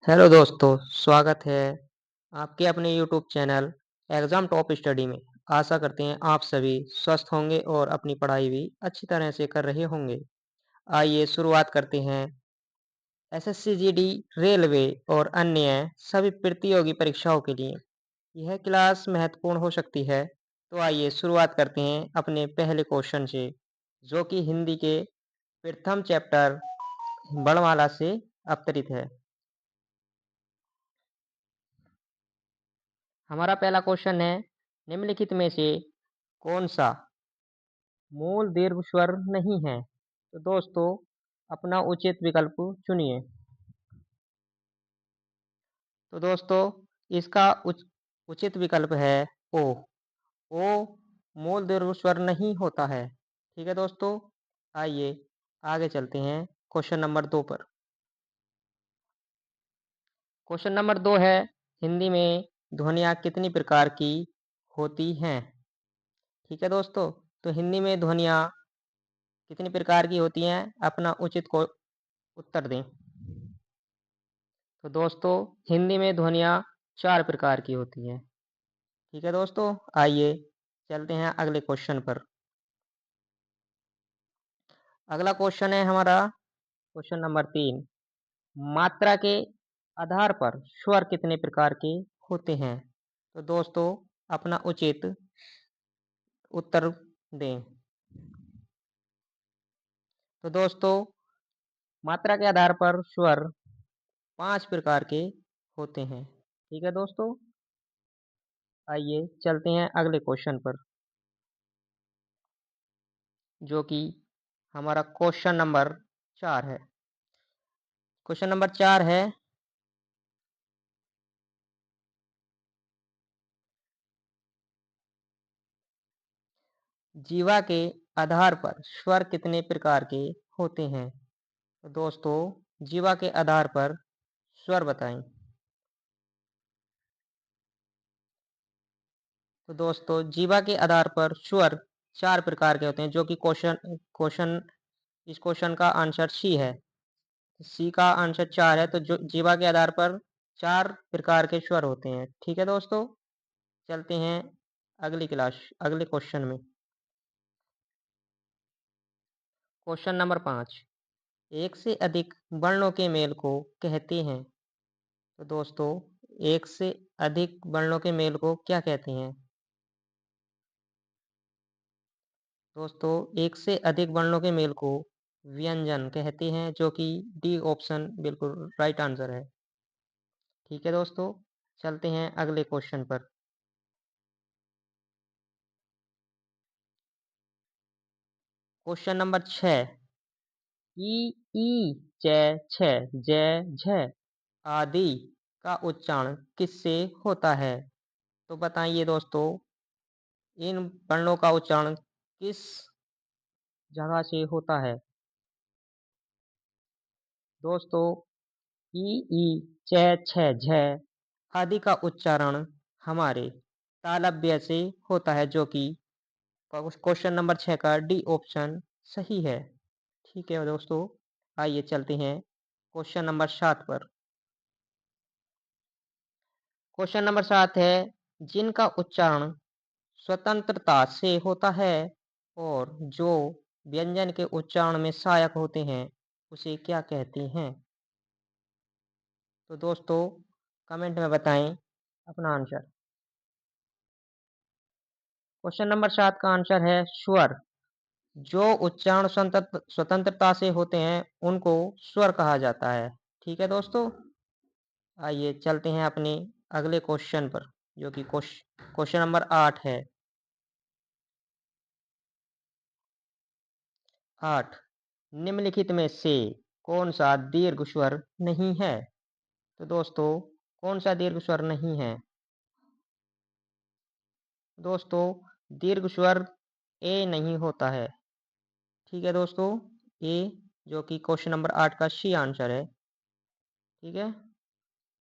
Hello दोस्तों, स्वागत है आपके अपने YouTube channel exam top study में। आशा करते हैं आप सभी स्वस्थ होंगे और अपनी पढ़ाई भी अच्छी तरह से कर रहे होंगे। आइए शुरुआत करते हैं एसएससी जीडी, रेलवे और अन्य सभी प्रतियोगी परीक्षाओं के लिए। यह क्लास महत्वपूर्ण हो सकती है, तो आइए शुरुआत करते हैं अपने पहले क्वेश्चन से, जो कि हिंदी के प्रथम चैप्टर वर्णमाला से अवतरित है। हमारा पहला क्वेश्चन है, निम्नलिखित में से कौन-सा मूल दीर्घ स्वर नहीं है? तो दोस्तों अपना उचित विकल्प चुनिए। तो दोस्तों इसका उचित विकल्प है ओ। ओ मूल दीर्घ स्वर नहीं होता है। ठीक है दोस्तों, आइए आगे चलते हैं क्वेश्चन नंबर 2 पर। क्वेश्चन नंबर 2 है, हिंदी में ध्वनियाँ कितनी प्रकार की होती हैं? ठीक है दोस्तों, तो हिंदी में ध्वनियाँ कितनी प्रकार की होती हैं? अपना उचित को उत्तर दें। तो दोस्तों हिंदी में ध्वनियाँ 4 प्रकार की होती हैं। ठीक है दोस्तों, आइए चलते हैं अगले क्वेश्चन पर। अगला क्वेश्चन है हमारा क्वेश्चन नंबर 3, मात्रा के आधार पर स्वर कितने प्रकार के होते हैं? तो दोस्तों अपना उचित उत्तर दें। तो दोस्तों मात्रा के आधार पर स्वर 5 प्रकार के होते हैं। ठीक है दोस्तों, आइए चलते हैं अगले क्वेश्चन पर, जो कि हमारा क्वेश्चन नंबर 4 है। क्वेश्चन नंबर 4 है, जीवा के आधार पर स्वर कितने प्रकार के होते हैं? तो दोस्तों जीवा के आधार पर स्वर बताएं। तो दोस्तों जीवा के आधार पर स्वर 4 प्रकार के होते हैं, जो कि क्वेश्चन क्वेश्चन इस क्वेश्चन का आंसर सी है। सी का आंसर 4 है, तो जो जीवा के आधार पर 4 प्रकार के स्वर होते हैं। ठीक है दोस्तों, चलते हैं अगले क्वेश्चन में। क्वेश्चन नंबर 5, एक से अधिक वर्णों के मेल को कहते हैं? तो दोस्तों एक से अधिक वर्णों के मेल को क्या कहते हैं? दोस्तों एक से अधिक वर्णों के मेल को व्यंजन कहते हैं, जो कि डी ऑप्शन बिल्कुल राइट आंसर है। ठीक है दोस्तों, चलते हैं अगले क्वेश्चन पर। क्वेश्चन नंबर 6, ई ई च छ ज झ आदि का उच्चारण किससे होता है? तो बताइए दोस्तों इन वर्णों का उच्चारण किस जगह से होता है? दोस्तों ई ई च छ झ आदि का उच्चारण हमारे तालव्य से होता है, जो कि क्वेश्चन नंबर 6 का डी ऑप्शन सही है। ठीक है दोस्तों, आइए चलते हैं क्वेश्चन नंबर 7 पर। क्वेश्चन नंबर 7 है, जिनका उच्चारण स्वतंत्रता से होता है और जो व्यंजन के उच्चारण में सहायक होते हैं, उसे क्या कहते हैं? तो दोस्तों कमेंट में बताएं अपना आंसर। क्वेश्चन नंबर 7 का आंसर है स्वर। जो उच्चारण स्वतंत्रता से होते हैं उनको स्वर कहा जाता है। ठीक है दोस्तों, आइए चलते हैं अपने अगले क्वेश्चन पर, जो कि क्वेश्चन नंबर 8 है। 8, निम्नलिखित में से कौन सा दीर्घ स्वर नहीं है? तो दोस्तों कौन सा दीर्घ स्वर नहीं है? दोस्तों दीर्घ स्वर ए नहीं होता है। ठीक है दोस्तों, ए जो कि क्वेश्चन नंबर 8 का सी आंसर है। ठीक है,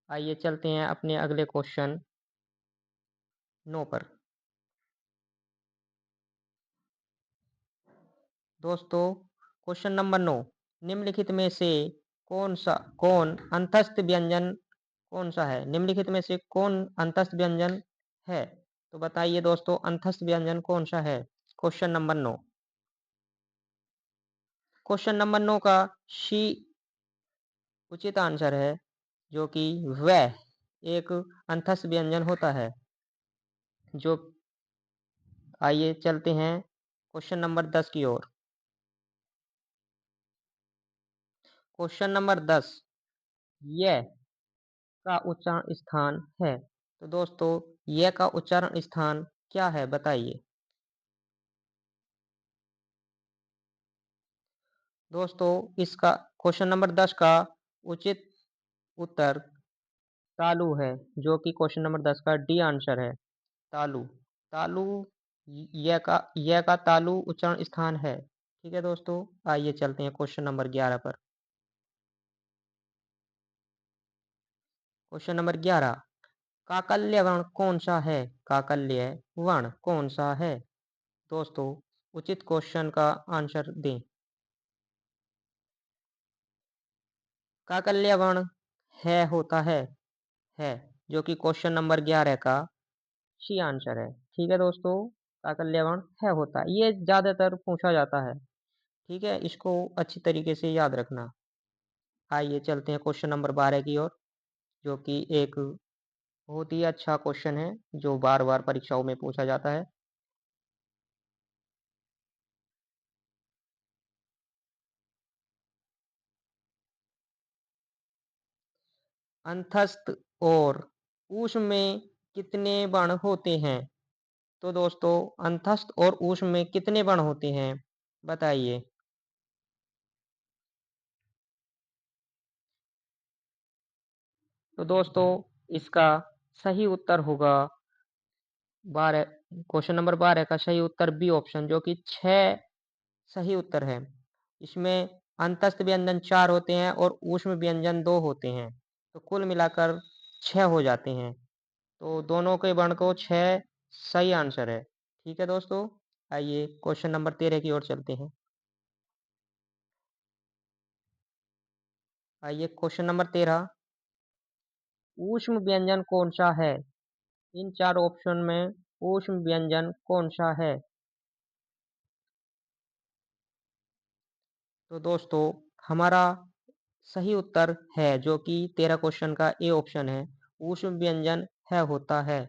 आइए चलते हैं अपने अगले क्वेश्चन 9 पर। दोस्तों क्वेश्चन नंबर 9, निम्नलिखित में से कौन अंतस्थ व्यंजन कौन-सा है? निम्नलिखित में से कौन अंतस्थ व्यंजन है? तो बताइए दोस्तों अंतस्थ व्यंजन कौन-सा है? Question number 9। क्वेश्चन नंबर 9 का सी उचित आंसर है, जो कि वह एक अंतस्थ व्यंजन होता है। जो आइए चलते हैं क्वेश्चन नंबर 10 की ओर। क्वेश्चन नंबर 10 यह का उच्चारण स्थान है। तो दोस्तों यह का उच्चारण स्थान क्या है बताइए? दोस्तों इसका क्वेश्चन नंबर 10 का उचित उत्तर तालु है, जो कि क्वेश्चन नंबर 10 का डी आंसर है। तालु। तालु य का तालु उच्चारण स्थान है। ठीक है दोस्तों, आइए चलते हैं क्वेश्चन नंबर 11 पर। क्वेश्चन नंबर 11 काकल्य वर्ण कौन-सा है? काकल्य वर्ण कौन-सा है? दोस्तों उचित क्वेश्चन का आंसर दें। काकल्य वर्ण है होता है, जो कि क्वेश्चन नंबर 11 का सी आंसर है। ठीक है दोस्तों, काकल्य वर्ण है होता है। ये ज़्यादातर पूछा जाता है। ठीक है, इसको अच्छी तरीके से याद रखना। आइए चलते हैं क्वेश्चन नंबर 12 की ओर, जो कि एक बहुत ही अच्छा क्वेश्चन है, जो बार-बार परीक्षाओं में पूछा जाता है। अंतस्थ और ऊष्म में कितने वर्ण होते हैं? तो दोस्तों अंतस्थ और ऊष्म में कितने वर्ण होते हैं? बताइए। तो दोस्तों इसका सही उत्तर होगा 12। क्वेश्चन नंबर 12 का सही उत्तर बी ऑप्शन, जो कि 6 सही उत्तर है। इसमें अंतस्थ व्यंजन 4 होते हैं और ऊष्म व्यंजन 2 होते हैं। तो कुल मिलाकर 6 हो जाते हैं। तो दोनों के वर्ण को 6 सही आंसर है। ठीक है दोस्तों, आइए क्वेश्चन नंबर 13 की ओर चलते हैं। आइए क्वेश्चन नंबर 13 ऊष्म व्यंजन कौन-सा है? इन 4 ऑप्शन में ऊष्म व्यंजन कौन-सा है? तो दोस्तों हमारा सही उत्तर है, जो कि 13 क्वेश्चन का ए ऑप्शन है। ऊष्म व्यंजन है होता है।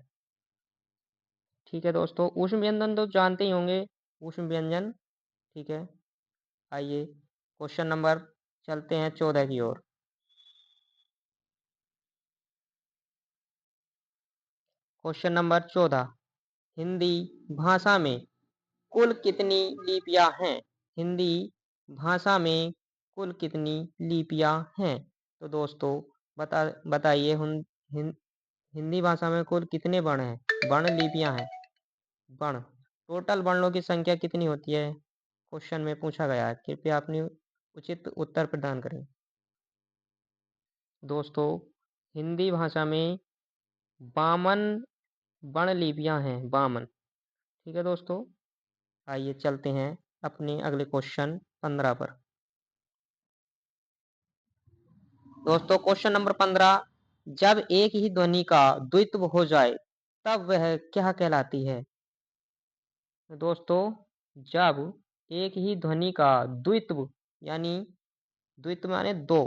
ठीक है दोस्तों, ऊष्म व्यंजन तो जानते ही होंगे। ऊष्म व्यंजन ठीक है। आइए क्वेश्चन नंबर चलते हैं 14 की ओर। क्वेश्चन नंबर 14 हिंदी भाषा में कुल कितनी लिपियाँ हैं? हिंदी भाषा में कुल कितनी लिपियाँ हैं? तो दोस्तों बताइए हिंदी भाषा में कुल कितने वर्ण हैं? वर्ण लिपियाँ हैं। वर्ण टोटल वर्णों की संख्या कितनी होती है? क्वेश्चन में पूछा गया है। कृपया अपनी उचित उत्तर प्रदान करें। दोस्तों हिंदी भाषा में 52 वर्ण लिपियाँ हैं। 52। ठीक है दोस्तों, आइए चलते हैं अपने अगले क्वेश्चन 15 पर। दोस्तों क्वेश्चन नंबर 15 जब एक ही ध्वनि का द्वित्व हो जाए तब वह क्या कहलाती है? तो दोस्तों जब एक ही ध्वनि का द्वित्व यानी द्वित्व माने दो,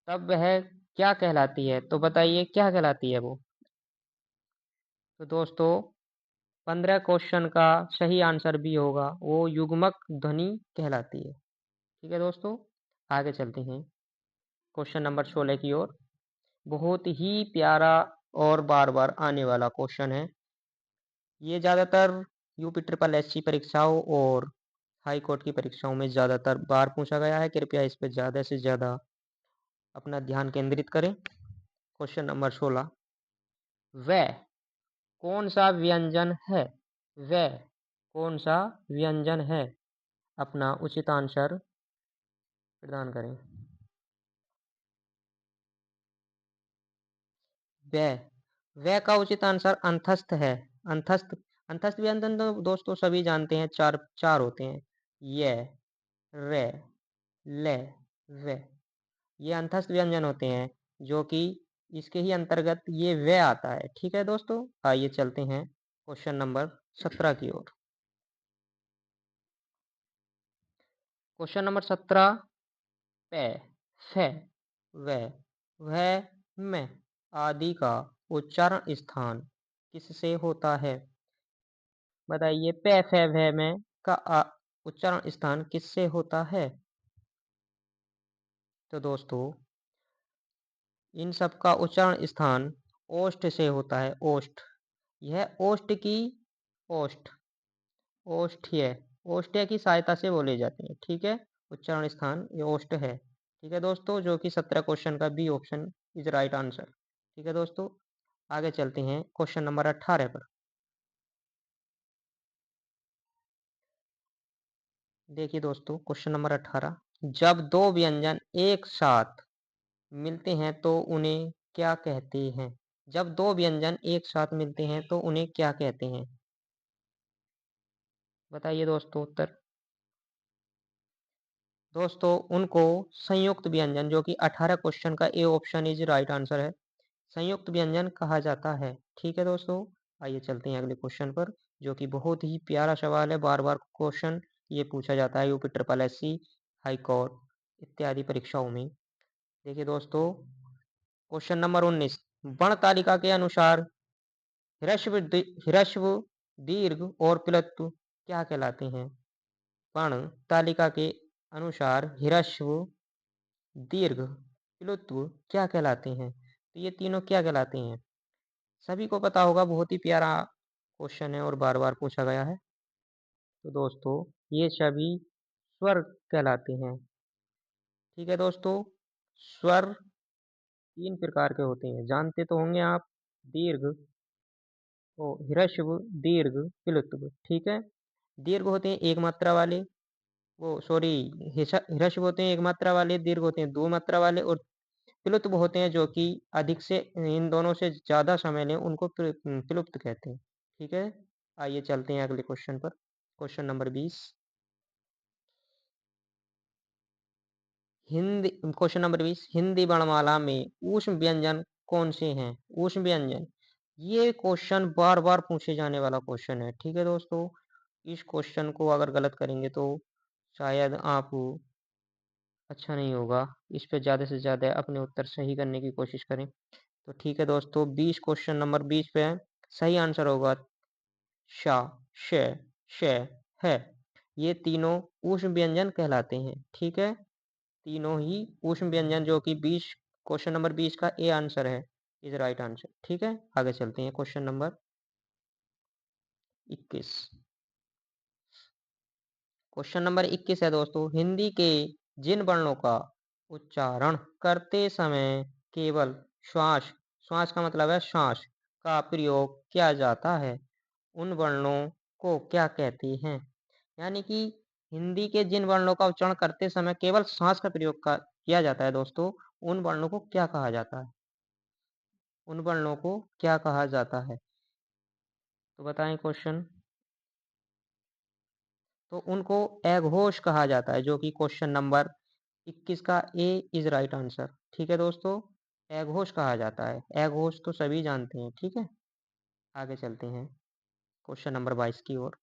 तब वह क्या कहलाती है? तो बताइए क्या कहलाती है वो? तो दोस्तों 15 क्वेश्चन का सही आंसर भी होगा, वो युग्मक ध्वनि कहलाती है। ठीक है दोस्तों, आगे चलते हैं क्वेश्चन नंबर 16 की ओर। बहुत ही प्यारा और बार-बार आने वाला क्वेश्चन है। ये ज़्यादातर यूपी ट्रिपल एससी परीक्षाओं और हाई कोर्ट की परीक्षाओं में ज़्यादातर बार पूछा गया है। कृपया इस पे ज़्यादा से ज़्यादा अपना ध्यान केंद्रित करें। क्वेश्चन नंबर 16 वह कौन-सा व्यंजन है? वह कौन-सा व्यंजन है? अपना उचित आंसर प्रदान करें। वह वह का उचित आंसर अंतस्थ है। अंतस्थ अंतस्थ व्यंजन तो दोस्तों सभी जानते हैं, 4 4 होते हैं। य, रे, ले, वे। ये अंतस्थ व्यंजन होते हैं, जो कि इसके ही अंतर्गत ये व आता है। ठीक है दोस्तों, आइए चलते हैं क्वेश्चन नंबर 17 की ओर। क्वेश्चन नंबर 17, पे, फ, व, वह, में आदि का उच्चारण स्थान किससे होता है? बताइए, पे, फ, व, में का उच्चारण स्थान किससे होता है? तो दोस्तों, इन सब का उच्चारण स्थान ओष्ठ से होता है। ओष्ठ, यह ओष्ठ की ओष्ठ ओष्ठ्य ओष्ठ्य की सहायता से बोले जाते हैं। ठीक है, उच्चारण स्थान ये ओष्ठ है। ठीक है दोस्तों, जो कि 17 क्वेश्चन का B option is right answer. ठीक है दोस्तों, आगे चलते हैं क्वेश्चन नंबर 18 पर। देखिए दोस्तों, क्वेश्चन नंबर 18, जब दो व्यंजन एक साथ मिलते हैं तो उन्हें क्या कहते हैं? जब दो व्यंजन एक साथ मिलते हैं तो उन्हें क्या कहते हैं? बताइए दोस्तों उत्तर। दोस्तों, उनको संयुक्त व्यंजन, जो कि 18 क्वेश्चन का A option is right answer है, संयुक्त व्यंजन कहा जाता है। ठीक है दोस्तों, आइए चलते हैं अगले क्वेश्चन पर, जो कि बहुत ही प्यारा सवाल है। बार बार क्वेश्चन ये पूछा जाता है UP triple SC, high court इत्यादि परीक्षाओं में। देखिए दोस्तों, क्वेश्चन नंबर 19, वर्ण तालिका के अनुसार ह्रस्व, दीर्घ और प्लुत्व क्या कहलाते हैं? वर्ण तालिका के अनुसार ह्रस्व, दीर्घ, प्लुत्व क्या कहलाते हैं? तो ये तीनों क्या कहलाते हैं? सभी को पता होगा, बहुत ही प्यारा क्वेश्चन है और बार बार पूछा गया है। तो दोस्तों, ये सभी स्वर कहलाते हैं। ठीक है दोस्तों, स्वर तीन प्रकार के होते हैं, जानते तो होंगे आप। दीर्घ, ओ ह्रस्व, दीर्घ, प्लुत्व। ठीक है, दीर्घ होते हैं एक मात्रा वाले, वो सॉरी, ह्रस्व होते हैं एक मात्रा वाले, दीर्घ होते हैं दो मात्रा वाले, और प्लुत्व होते हैं जो कि अधिक से, इन दोनों से ज्यादा समय लें उनको प्लुप्त कहते हैं। ठीक है, आइए चलते हैं अगले क्वेश्चन पर। Question number 20, Hindi question number 20, Hindi वर्णमाला में ऊष्म व्यंजन कौन से हैं? ऊष्म व्यंजन, ये क्वेश्चन बार बार पूछे जाने वाला क्वेश्चन है। ठीक है दोस्तों, इस क्वेश्चन को अगर गलत करेंगे तो शायद आप अच्छा नहीं होगा। इस पे ज़्यादा से ज़्यादा अपने उत्तर सही करने की कोशिश करें। तो ठीक है दोस्तों, 20 क्वेश्चन नंबर 20 पे सही आंसर होगा शा, श, श, है। ये तीनों ऊष्म व्यंजन कहलाते हैं। ठीक है, तीनों ही ऊष्म व्यंजन, जो कि 20 क्वेश्चन नंबर 20 का ए आंसर है, इज राइट आंसर। ठीक है, आगे चलते हैं क्वेश्चन नंबर 21। क्वेश्चन नंबर 21 है दोस्तों, हिंदी के जिन वर्णों का उच्चारण करते समय केवल श्वास, श्वास का मतलब है सांस, का प्रयोग किया जाता है, उन वर्णों को क्या कहते हैं? यानी कि हिंदी के जिन वर्णों का उच्चारण करते समय केवल सांस का प्रयोग किया जाता है दोस्तों, उन वर्णों को क्या कहा जाता है? उन वर्णों को क्या कहा जाता है? तो बताएं क्वेश्चन। तो उनको अघोष कहा जाता है, जो कि क्वेश्चन नंबर 21 का ए इज राइट आंसर। ठीक है दोस्तों, अघोष कहा जाता है। अघोष तो सभी जानते हैं। ठीक है, आगे चलते हैं क्वेश्चन नंबर 22 की ओर।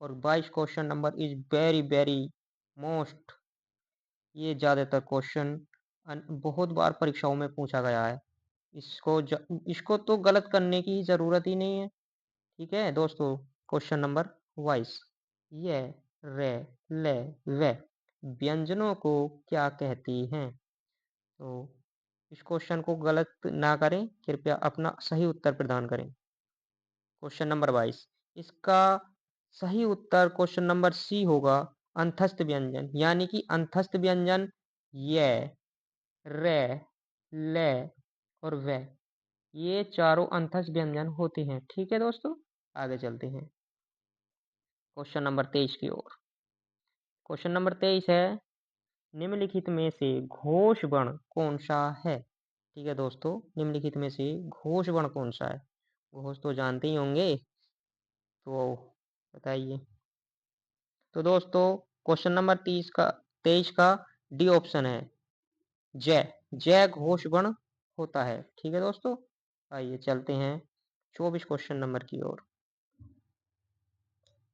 और 22 question number is very very most, ये ज़्यादातर क्वेश्चन बहुत बार परीक्षाओं में पूछा गया है। इसको तो गलत करने की ज़रूरत ही नहीं है। ठीक है दोस्तों, क्वेश्चन नंबर 22, ये, रे, ले, वे व्यंजनों को क्या कहती हैं? तो इस क्वेश्चन को गलत ना करें, कृपया अपना सही उत्तर प्रदान करें। क्वेश्चन नंबर 22, इसका सही उत्तर क्वेश्चन नंबर सी होगा, अंतस्थ व्यंजन। यानी कि अंतस्थ व्यंजन ये, रे, ले और वे, ये चारों अंतस्थ व्यंजन होते हैं। ठीक है दोस्तों, आगे चलते हैं क्वेश्चन नंबर 23 की ओर। क्वेश्चन नंबर 23 है, निम्नलिखित में से घोष वर्ण कौन सा है? ठीक है दोस्तों, निम्नलिखित में से घोष वर्ण कौन सा है? घोष तो जानते ही होंगे, तो बताइए। तो दोस्तों, क्वेश्चन नंबर 23 का डी ऑप्शन है जय, जय घोष वर्ण होता है। ठीक है दोस्तों? आइए चलते हैं 24 क्वेश्चन नंबर की ओर।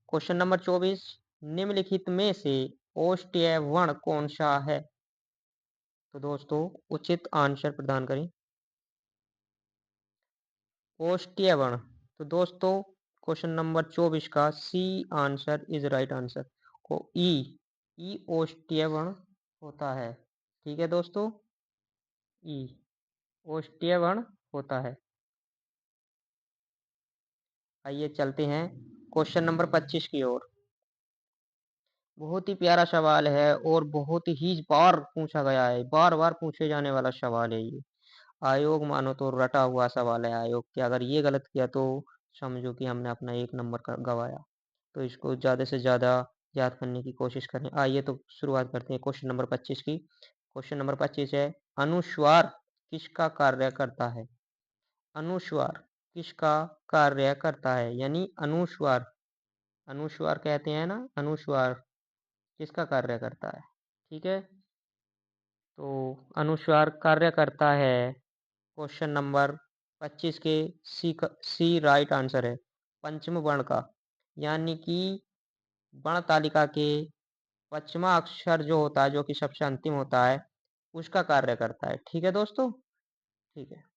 क्वेश्चन नंबर 24, निम्नलिखित में से ओष्ठ्य वर्ण कौन-सा है? तो दोस्तों उचित आंसर प्रदान करें। ओष्ठ्य वर्ण। तो दोस्तों क्वेश्चन नंबर 24 का C answer is right answer. को ई ओष्ठ्य वर्ण होता है। ठीक है दोस्तों? ई ओष्ठ्य वर्ण होता है। आइए चलते हैं क्वेश्चन नंबर 25 की ओर। बहुत ही प्यारा सवाल है और बहुत ही बार पूछा गया है, बार-बार पूछे जाने वाला सवाल है ये। आयोग मानो तो रटा हुआ सवाल है आयोग के, अगर ये गलत किया तो समझो कि हमने अपना 1 नंबर गँवाया। तो इसको ज़्यादा से ज़्यादा याद करने की कोशिश करें। आइए तो शुरुआत करते हैं क्वेश्चन नंबर 25 की। क्वेश्चन नंबर 25 है, अनुस्वार किसका कार्य करता है? अनुस्वार किसका कार्य करता है? यानी अनुस्वार, अनुस्वार कहते हैं ना, अनुस्वार किसका कार्य करता है? ठीक है? तो अनुस्वार कार्य करता है क्वेश्चन नंबर 25 के सी राइट आंसर है, पंचम वर्ण का। यानी कि वर्ण तालिका के पचवाँ अक्षर जो होता है, जो कि सबसे अंतिम होता है, उसका कार्य करता है। ठीक है दोस्तों? ठीक है।